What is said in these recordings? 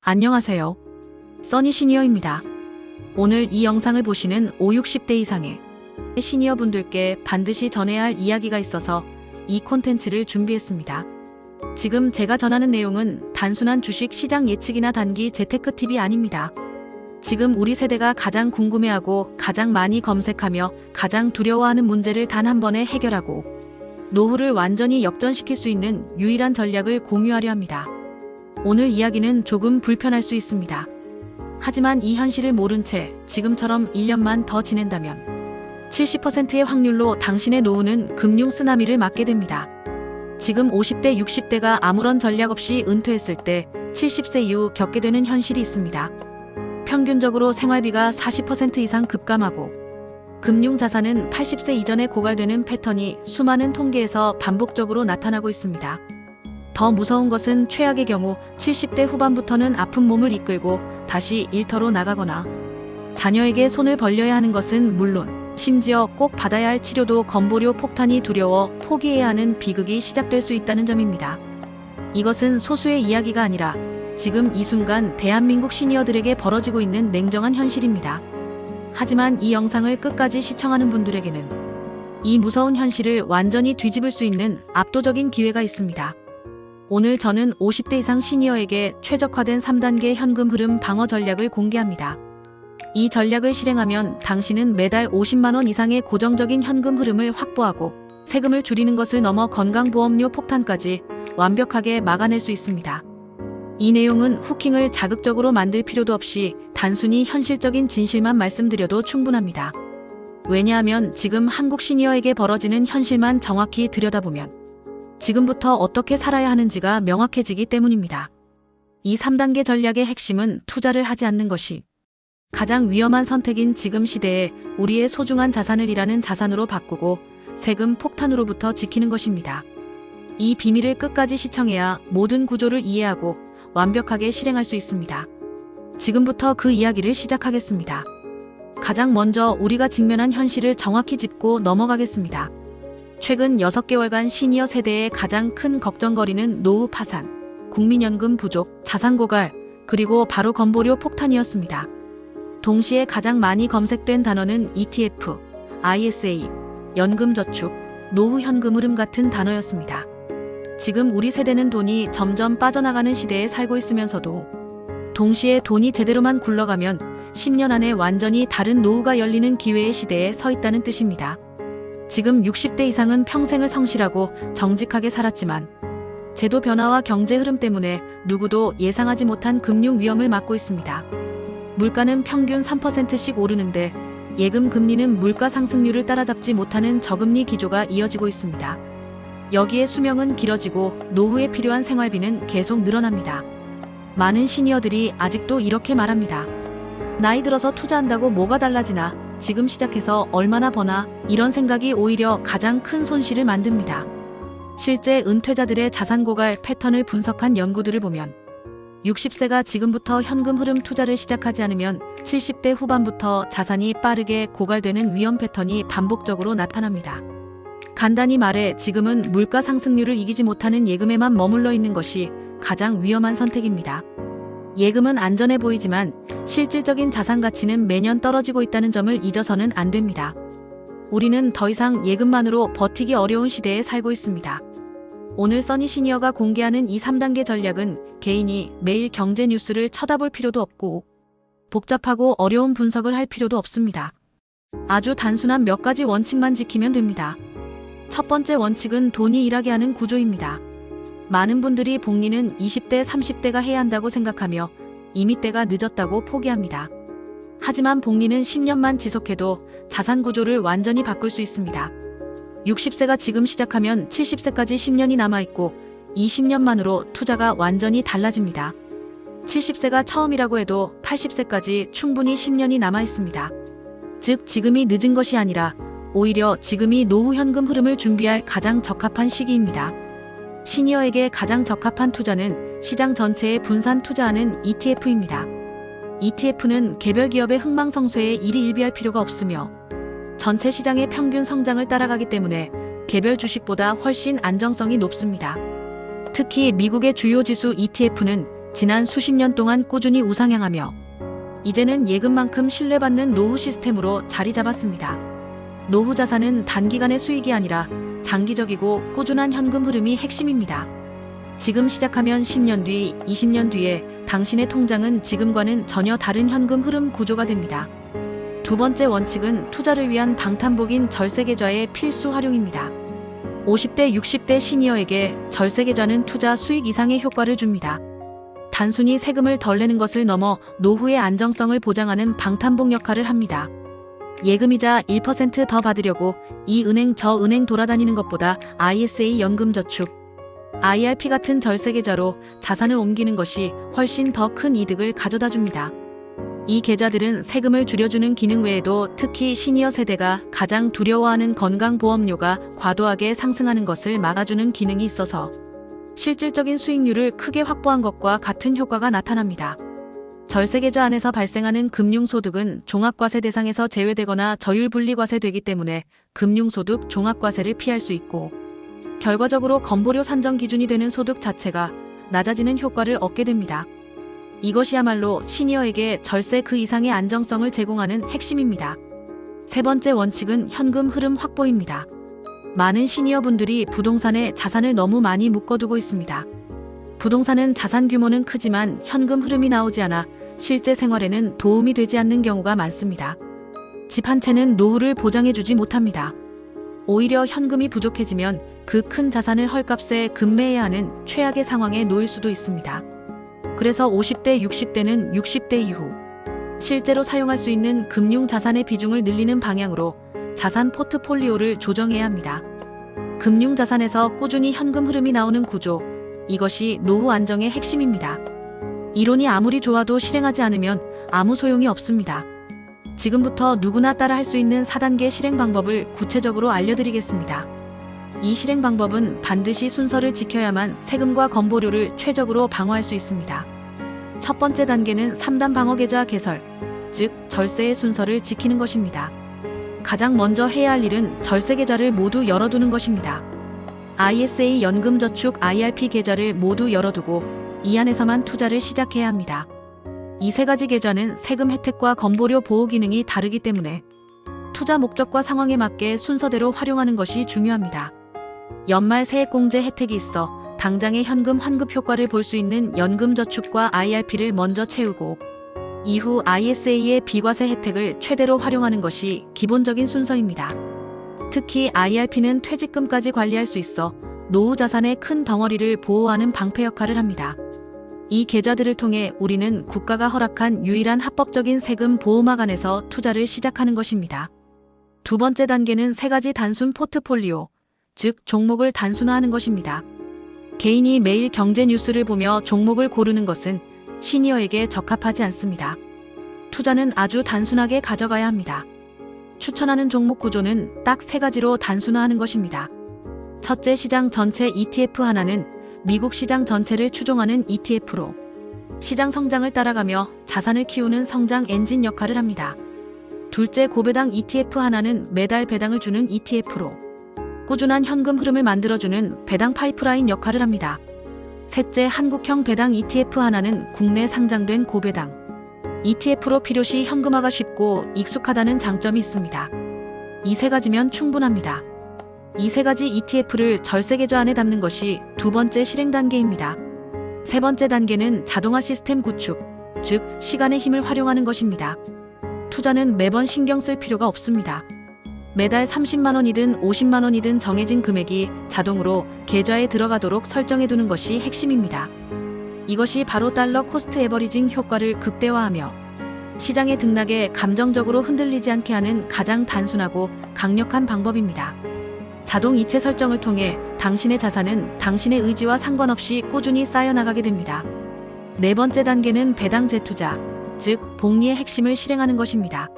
안녕하세요. 써니 시니어입니다. 오늘 이 영상을 보시는 50, 60대 이상의 시니어분들께 반드시 전해야 할 이야기가 있어서 이 콘텐츠를 준비했습니다. 지금 제가 전하는 내용은 단순한 주식 시장 예측이나 단기 재테크 팁이 아닙니다. 지금 우리 세대가 가장 궁금해하고 가장 많이 검색하며 가장 두려워하는 문제를 단 한 번에 해결하고 노후를 완전히 역전시킬 수 있는 유일한 전략을 공유하려 합니다. 오늘 이야기는 조금 불편할 수 있습니다. 하지만 이 현실을 모른 채 지금처럼 1년만 더 지낸다면 70%의 확률로 당신의 노후는 금융 쓰나미를 맞게 됩니다. 지금 50대, 60대가 아무런 전략 없이 은퇴했을 때 70세 이후 겪게 되는 현실이 있습니다. 평균적으로 생활비가 40% 이상 급감하고 금융자산은 80세 이전에 고갈되는 패턴이 수많은 통계에서 반복적으로 나타나고 있습니다. 더 무서운 것은 최악의 경우 70대 후반부터는 아픈 몸을 이끌고 다시 일터로 나가거나 자녀에게 손을 벌려야 하는 것은 물론 심지어 꼭 받아야 할 치료도 건보료 폭탄이 두려워 포기해야 하는 비극이 시작될 수 있다는 점입니다. 이것은 소수의 이야기가 아니라 지금 이 순간 대한민국 시니어들에게 벌어지고 있는 냉정한 현실입니다. 하지만 이 영상을 끝까지 시청하는 분들에게는 이 무서운 현실을 완전히 뒤집을 수 있는 압도적인 기회가 있습니다. 오늘 저는 50대 이상 시니어에게 최적화된 3단계 현금 흐름 방어 전략을 공개합니다. 이 전략을 실행하면 당신은 매달 50만 원 이상의 고정적인 현금 흐름을 확보하고 세금을 줄이는 것을 넘어 건강보험료 폭탄까지 완벽하게 막아낼 수 있습니다. 이 내용은 후킹을 자극적으로 만들 필요도 없이 단순히 현실적인 진실만 말씀드려도 충분합니다. 왜냐하면 지금 한국 시니어에게 벌어지는 현실만 정확히 들여다보면 지금부터 어떻게 살아야 하는지가 명확해지기 때문입니다. 이 3단계 전략의 핵심은 투자를 하지 않는 것이 가장 위험한 선택인 지금 시대에 우리의 소중한 자산을 일하는 자산으로 바꾸고 세금 폭탄으로부터 지키는 것입니다. 이 비밀을 끝까지 시청해야 모든 구조를 이해하고 완벽하게 실행할 수 있습니다. 지금부터 그 이야기를 시작하겠습니다. 가장 먼저 우리가 직면한 현실을 정확히 짚고 넘어가겠습니다. 최근 6개월간 시니어 세대의 가장 큰 걱정거리는 노후 파산, 국민연금 부족, 자산 고갈, 그리고 바로 건보료 폭탄이었습니다. 동시에 가장 많이 검색된 단어는 ETF, ISA, 연금저축, 노후 현금 흐름 같은 단어였습니다. 지금 우리 세대는 돈이 점점 빠져나가는 시대에 살고 있으면서도 동시에 돈이 제대로만 굴러가면 10년 안에 완전히 다른 노후가 열리는 기회의 시대에 서 있다는 뜻입니다. 지금 60대 이상은 평생을 성실하고 정직하게 살았지만 제도 변화와 경제 흐름 때문에 누구도 예상하지 못한 금융 위험을 맞고 있습니다. 물가는 평균 3%씩 오르는데 예금 금리는 물가 상승률을 따라잡지 못하는 저금리 기조가 이어지고 있습니다. 여기에 수명은 길어지고 노후에 필요한 생활비는 계속 늘어납니다. 많은 시니어들이 아직도 이렇게 말합니다. 나이 들어서 투자한다고 뭐가 달라지나? 지금 시작해서 얼마나 버나? 이런 생각이 오히려 가장 큰 손실을 만듭니다. 실제 은퇴자들의 자산 고갈 패턴을 분석한 연구들을 보면 60세가 지금부터 현금 흐름 투자를 시작하지 않으면 70대 후반부터 자산이 빠르게 고갈되는 위험 패턴이 반복적으로 나타납니다. 간단히 말해 지금은 물가 상승률을 이기지 못하는 예금에만 머물러 있는 것이 가장 위험한 선택입니다. 예금은 안전해 보이지만 실질적인 자산 가치는 매년 떨어지고 있다는 점을 잊어서는 안 됩니다. 우리는 더 이상 예금만으로 버티기 어려운 시대에 살고 있습니다. 오늘 써니 시니어가 공개하는 이 3단계 전략은 개인이 매일 경제 뉴스를 쳐다볼 필요도 없고 복잡하고 어려운 분석을 할 필요도 없습니다. 아주 단순한 몇 가지 원칙만 지키면 됩니다. 첫 번째 원칙은 돈이 일하게 하는 구조입니다. 많은 분들이 복리는 20대, 30대가 해야 한다고 생각하며 이미 때가 늦었다고 포기합니다. 하지만 복리는 10년만 지속해도 자산 구조를 완전히 바꿀 수 있습니다. 60세가 지금 시작하면 70세까지 10년이 남아있고 20년만으로 투자가 완전히 달라집니다. 70세가 처음이라고 해도 80세까지 충분히 10년이 남아있습니다. 즉 지금이 늦은 것이 아니라 오히려 지금이 노후 현금 흐름을 준비할 가장 적합한 시기입니다. 시니어에게 가장 적합한 투자는 시장 전체에 분산 투자하는 ETF입니다. ETF는 개별 기업의 흥망성쇠에 일희일비할 필요가 없으며 전체 시장의 평균 성장을 따라가기 때문에 개별 주식보다 훨씬 안정성이 높습니다. 특히 미국의 주요 지수 ETF는 지난 수십 년 동안 꾸준히 우상향하며 이제는 예금만큼 신뢰받는 노후 시스템으로 자리 잡았습니다. 노후 자산은 단기간의 수익이 아니라 장기적이고 꾸준한 현금 흐름이 핵심입니다. 지금 시작하면 10년 뒤, 20년 뒤에 당신의 통장은 지금과는 전혀 다른 현금 흐름 구조가 됩니다. 두 번째 원칙은 투자를 위한 방탄복인 절세계좌의 필수 활용입니다. 50대, 60대 시니어에게 절세계좌는 투자 수익 이상의 효과를 줍니다. 단순히 세금을 덜 내는 것을 넘어 노후의 안정성을 보장하는 방탄복 역할을 합니다. 예금이자 1% 더 받으려고 이 은행 저 은행 돌아다니는 것보다 ISA 연금저축, IRP 같은 절세계좌로 자산을 옮기는 것이 훨씬 더 큰 이득을 가져다 줍니다. 이 계좌들은 세금을 줄여주는 기능 외에도 특히 시니어 세대가 가장 두려워하는 건강보험료가 과도하게 상승하는 것을 막아주는 기능이 있어서 실질적인 수익률을 크게 확보한 것과 같은 효과가 나타납니다. 절세계좌 안에서 발생하는 금융소득은 종합과세 대상에서 제외되거나 저율분리과세되기 때문에 금융소득 종합과세를 피할 수 있고 결과적으로 건보료 산정 기준이 되는 소득 자체가 낮아지는 효과를 얻게 됩니다. 이것이야말로 시니어에게 절세 그 이상의 안정성을 제공하는 핵심입니다. 세 번째 원칙은 현금 흐름 확보입니다. 많은 시니어분들이 부동산에 자산을 너무 많이 묶어두고 있습니다. 부동산은 자산 규모는 크지만 현금 흐름이 나오지 않아 실제 생활에는 도움이 되지 않는 경우가 많습니다. 집 한 채는 노후를 보장해주지 못합니다. 오히려 현금이 부족해지면 그 큰 자산을 헐값에 급매해야 하는 최악의 상황에 놓일 수도 있습니다. 그래서 50대, 60대는 60대 이후 실제로 사용할 수 있는 금융자산의 비중을 늘리는 방향으로 자산 포트폴리오를 조정해야 합니다. 금융자산에서 꾸준히 현금 흐름이 나오는 구조, 이것이 노후 안정의 핵심입니다. 이론이 아무리 좋아도 실행하지 않으면 아무 소용이 없습니다. 지금부터 누구나 따라 할 수 있는 4단계 실행 방법을 구체적으로 알려드리겠습니다. 이 실행 방법은 반드시 순서를 지켜야만 세금과 건보료를 최적으로 방어할 수 있습니다. 첫 번째 단계는 3단 방어계좌 개설, 즉 절세의 순서를 지키는 것입니다. 가장 먼저 해야 할 일은 절세계좌를 모두 열어두는 것입니다. ISA 연금저축 IRP 계좌를 모두 열어두고 이 안에서만 투자를 시작해야 합니다. 이 세 가지 계좌는 세금 혜택과 건보료 보호 기능이 다르기 때문에 투자 목적과 상황에 맞게 순서대로 활용하는 것이 중요합니다. 연말 세액공제 혜택이 있어 당장의 현금 환급 효과를 볼 수 있는 연금저축과 IRP를 먼저 채우고 이후 ISA의 비과세 혜택을 최대로 활용하는 것이 기본적인 순서입니다. 특히 IRP는 퇴직금까지 관리할 수 있어 노후 자산의 큰 덩어리를 보호하는 방패 역할을 합니다. 이 계좌들을 통해 우리는 국가가 허락한 유일한 합법적인 세금 보호막 안에서 투자를 시작하는 것입니다. 두 번째 단계는 세 가지 단순 포트폴리오, 즉 종목을 단순화하는 것입니다. 개인이 매일 경제 뉴스를 보며 종목을 고르는 것은 시니어에게 적합하지 않습니다. 투자는 아주 단순하게 가져가야 합니다. 추천하는 종목 구조는 딱 세 가지로 단순화하는 것입니다. 첫째, 시장 전체 ETF 하나는 미국 시장 전체를 추종하는 ETF로 시장 성장을 따라가며 자산을 키우는 성장 엔진 역할을 합니다. 둘째, 고배당 ETF 하나는 매달 배당을 주는 ETF로 꾸준한 현금 흐름을 만들어주는 배당 파이프라인 역할을 합니다. 셋째, 한국형 배당 ETF 하나는 국내 상장된 고배당 ETF로 필요시 현금화가 쉽고 익숙하다는 장점이 있습니다. 이 세 가지면 충분합니다. 이 세 가지 ETF를 절세계좌 안에 담는 것이 두 번째 실행 단계입니다. 세 번째 단계는 자동화 시스템 구축, 즉 시간의 힘을 활용하는 것입니다. 투자는 매번 신경 쓸 필요가 없습니다. 매달 30만 원이든 50만 원이든 정해진 금액이 자동으로 계좌에 들어가도록 설정해두는 것이 핵심입니다. 이것이 바로 달러 코스트 에버리징 효과를 극대화하며 시장의 등락에 감정적으로 흔들리지 않게 하는 가장 단순하고 강력한 방법입니다. 자동 이체 설정을 통해 당신의 자산은 당신의 의지와 상관없이 꾸준히 쌓여나가게 됩니다. 네 번째 단계는 배당 재투자, 즉 복리의 핵심을 실행하는 것입니다.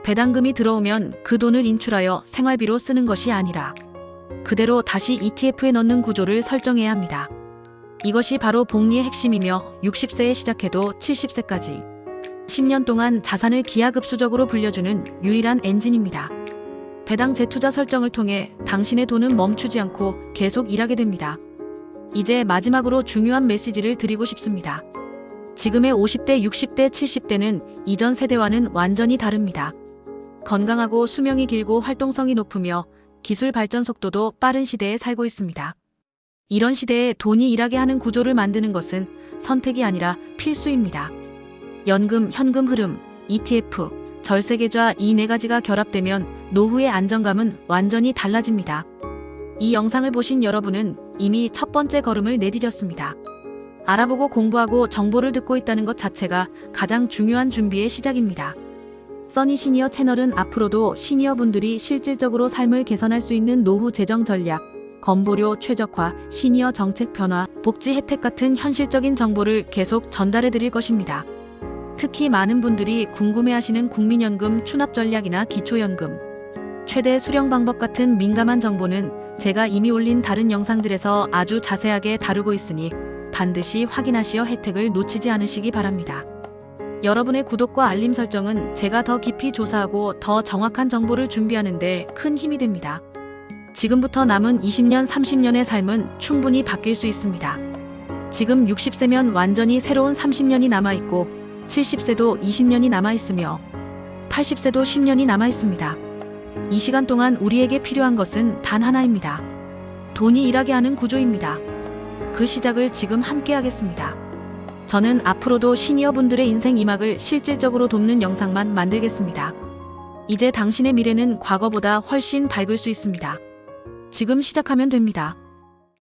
배당금이 들어오면 그 돈을 인출하여 생활비로 쓰는 것이 아니라 그대로 다시 ETF에 넣는 구조를 설정해야 합니다. 이것이 바로 복리의 핵심이며 60세에 시작해도 70세까지 10년 동안 자산을 기하급수적으로 불려주는 유일한 엔진입니다. 배당 재투자 설정을 통해 당신의 돈은 멈추지 않고 계속 일하게 됩니다. 이제 마지막으로 중요한 메시지를 드리고 싶습니다. 지금의 50대, 60대, 70대는 이전 세대와는 완전히 다릅니다. 건강하고 수명이 길고 활동성이 높으며 기술 발전 속도도 빠른 시대에 살고 있습니다. 이런 시대에 돈이 일하게 하는 구조를 만드는 것은 선택이 아니라 필수입니다. 연금, 현금 흐름, ETF, 절세계좌 이 네 가지가 결합되면 노후의 안정감은 완전히 달라집니다. 이 영상을 보신 여러분은 이미 첫 번째 걸음을 내디뎠습니다. 알아보고 공부하고 정보를 듣고 있다는 것 자체가 가장 중요한 준비의 시작입니다. 써니 시니어 채널은 앞으로도 시니어분들이 실질적으로 삶을 개선할 수 있는 노후 재정 전략, 건보료 최적화, 시니어 정책 변화, 복지 혜택 같은 현실적인 정보를 계속 전달해 드릴 것입니다. 특히 많은 분들이 궁금해하시는 국민연금 추납 전략이나 기초연금, 최대 수령 방법 같은 민감한 정보는 제가 이미 올린 다른 영상들에서 아주 자세하게 다루고 있으니 반드시 확인하시어 혜택을 놓치지 않으시기 바랍니다. 여러분의 구독과 알림 설정은 제가 더 깊이 조사하고 더 정확한 정보를 준비하는 데 큰 힘이 됩니다. 지금부터 남은 20년, 30년의 삶은 충분히 바뀔 수 있습니다. 지금 60세면 완전히 새로운 30년이 남아있고 70세도 20년이 남아있으며 80세도 10년이 남아있습니다. 이 시간 동안 우리에게 필요한 것은 단 하나입니다. 돈이 일하게 하는 구조입니다. 그 시작을 지금 함께 하겠습니다. 저는 앞으로도 시니어분들의 인생 2막을 실질적으로 돕는 영상만 만들겠습니다. 이제 당신의 미래는 과거보다 훨씬 밝을 수 있습니다. 지금 시작하면 됩니다.